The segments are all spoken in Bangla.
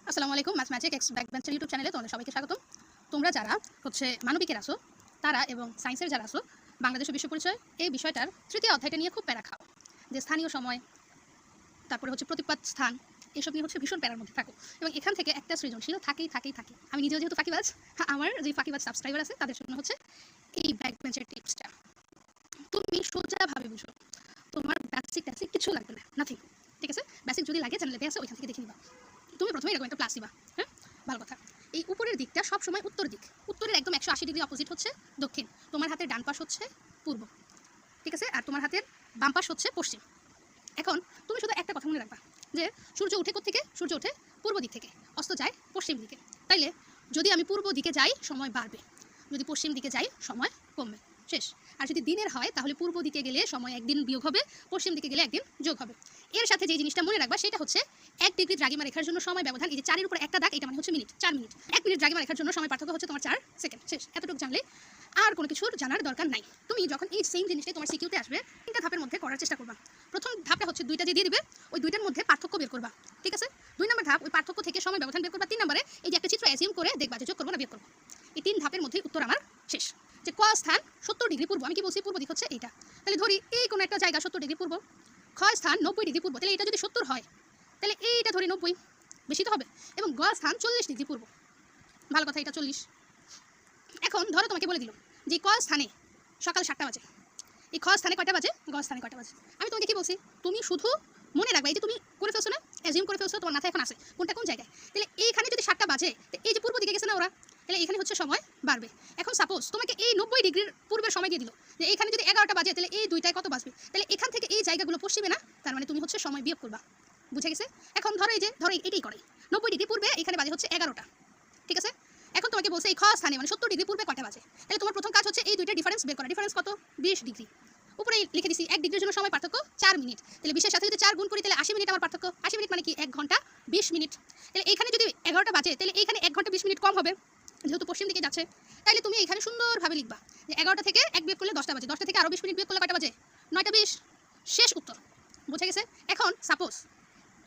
আসসালামু আলাইকুম। ম্যাথমেটিক এক্স ব্যাকবেঞ্চের ইউটিউব চ্যানেলে তোমাদের সবাইকে স্বাগতম। তোমরা যারা মানবিকের আসো তারা এবং সায়েন্সের যারা আসো বাংলাদেশের বিশ্ব পরিচয় এই বিষয়টার তৃতীয় অধ্যায়টা নিয়ে খুব প্যারা খাও, যে স্থানীয় সময়, তারপরে প্রতিপাদ স্থান, এসব নিয়ে ভীষণ প্যারার মধ্যে থাকো এবং এখান থেকে একটা সৃজনশীল থাকেই। আমি নিজেও যেহেতু ফাঁকিবাজ, আমার যে ফাঁকিবাজ সাবস্ক্রাইবার আছে তাদের জন্য এই ব্যাকবেঞ্চের টিপসটা। তুমি সোজাভাবে বুঝো, তোমার বেসিক কিছু লাগবে না, নাথিং। ঠিক আছে, বেসিক যদি লাগে চ্যানেলে আছে ওইখান থেকে দেখে নিবা। তুমি প্রথমে এরকম একটা প্লাস দিবা। হ্যাঁ, ভালো কথা। এই উপরের দিকটা সবসময় উত্তর দিক, উত্তরের একদম 180 ডিগ্রি অপোজিট হচ্ছে দক্ষিণ। তোমার হাতের ডান পাশ হচ্ছে পূর্ব, ঠিক আছে, আর তোমার হাতের বাম পাশ হচ্ছে পশ্চিম। এখন তুমি শুধু একটা কথা মনে রাখবা, যে সূর্য উঠে কোত্থেকে? সূর্য ওঠে পূর্ব দিক থেকে, অস্ত যায় পশ্চিম দিকে। তাইলে যদি আমি পূর্ব দিকে যাই সময় বাড়বে, যদি পশ্চিম দিকে যাই সময় কমবে, শেষ। আর যদি দিনের হয় তাহলে পূর্ব দিকে গেলে সময় একদিন বিয়োগ হবে, পশ্চিম দিকে গেলে একদিন যোগ হবে। এর সাথে যে জিনিসটা মনে রাখবা সেটা হচ্ছে 1 ডিগ্রি দ্রাঘিমা রেখার জন্য সময় ব্যবধান, এই যে 4 এর উপর একটা দাগ, এটা মানে হচ্ছে মিনিট, 4 মিনিট। 1 মিনিট দ্রাঘিমা রেখার জন্য সময় পার্থক্য হচ্ছে তোমার 4 সেকেন্ড, শেষ। এতটুকু জানলে আর কোনো কিছুর জানার দরকার নাই। তুমি যখন এই সেম জিনিসটাই তোমার সিকিউতে আসবে, 3টা ধাপের মধ্যে করার চেষ্টা করবা। প্রথম ধাপটা হচ্ছে 2টা যে দিয়ে দিবে, ওই 2টার মধ্যে পার্থক্য বের করবা, ঠিক আছে। 2 নম্বর ধাপ, ওই পার্থক্য থেকে সময় ব্যবধান বের করবা। 3 নম্বরে এই যে একটা চিত্র অ্যাজিউম করে দেখবা যে যোগ করবো না বিয়োগ করবো। এই 3 ধাপের মধ্যেই উত্তর আমার শেষ। যে ক স্থান 70 ডিগ্রি পূর্ব, আমি কি বলছি? পূর্ব দিক হচ্ছে এইটা। তাহলে ধরি এই কোনো একটা জায়গা 70 ডিগ্রি পূর্ব, খ স্থান 90 ডিগ্রি পূর্ব, তাহলে এটা যদি 70 হয় তাহলে এইটা ধরি 90, বেশি তো হবে। এবং গ স্থান 40 ডিগ্রি পূর্ব, ভালো কথা, এটা 40। এখন ধরো তোমাকে বলে দিল যে ক স্থানে সকাল 7টা বাজে, এই খ স্থানে কয়টা বাজে, গ স্থানে কয়টা বাজে। আমি তোমাকে কি বলছি? তুমি শুধু মনে রাখবা, এই যে তুমি করে ফেলছো না, অ্যাজিউম করে ফেলছো, তোমার মাথায় এখন আছে কোনটা কোন জায়গায়। তাহলে এইখানে যদি 7টা বাজে, এই যে পূর্ব দিকে গেছে না ওরা, তাহলে এখানে হচ্ছে সময় বাড়বে। এখন সাপোজ তোমাকে এই 90 ডিগ্রির পূর্বের সময় দিয়ে দিল, যে এখানে যদি 11টা বাজে তাহলে এই 2টায় কত বাজবে, তাহলে এখান থেকে এই জায়গাগুলো পশ্চিমে না, তার মানে তুমি সময় বিয়োগ করবা। বুঝে গেছে? এখন ধরো এই যে এটাই করে 90 ডিগ্রি পূর্বে, এখানে বাজে হচ্ছে 11টা, ঠিক আছে। এখন তোমাকে বলছে এই খ স্থানে মানে 70 ডিগ্রি পূর্বে কয়টা বাজে, তাহলে তোমার প্রথম কাজ হচ্ছে এই 2টার ডিফারেন্স বের করা। ডিফারেন্স কত? 20 ডিগ্রি। উপরে লিখে দিছি 1 ডিগ্রির জন্য সময় পার্থক্য 4 মিনিট, তাহলে 20 এর সাথে যদি 4 গুণ করি তাহলে 80 মিনিট আমার পার্থক্য। 80 মিনিট মানে কি? 1 ঘন্টা 20 মিনিট। তাহলে এইখানে যদি 11টা বাজে তাহলে এইখানে 1 ঘন্টা 20 মিনিট কম হবে, যেহেতু পশ্চিম দিকে যাচ্ছে। তাহলে তুমি এখানে সুন্দরভাবে লিখবা যে 11টা থেকে 1 বিয়োগ করলে 10টা বাজে, 10টা থেকে আরও 20 মিনিট বিয়োগ করলে কয়টা বাজে? 9টা 20, শেষ উত্তর। বুঝে গেছে? এখন সাপোজ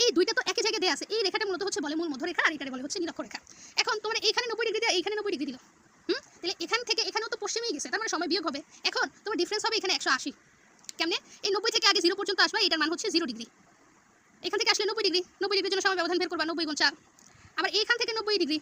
এই 2টা তো একই জায়গায় দেয়া আছে, এই রেখাটা মূলত বলে মূল মধ্যরেখা, আর এটারে বলে নিরক্ষরেখা। এখন তোমার এইখানে 90 ডিগ্রি দেয়া, এইখানে 90 ডিগ্রি দিল, তাহলে এখান থেকে এখানেও তো পশ্চিমেই গেছে, তার মানে সময় বিয়োগ হবে। এখন তোমার ডিফারেন্স হবে এখানে 180। কেমনে? এই 90 থেকে আগে 0 পর্যন্ত আসবে, এটার মান হচ্ছে 0 ডিগ্রি। এখান থেকে আসলে 90 ডিগ্রি, 90 ডিগ্রির জন্য সময় ব্যবধান বের করবা, 90 গুণ 4। আবার এইখান থেকে 90 ডিগ্রি,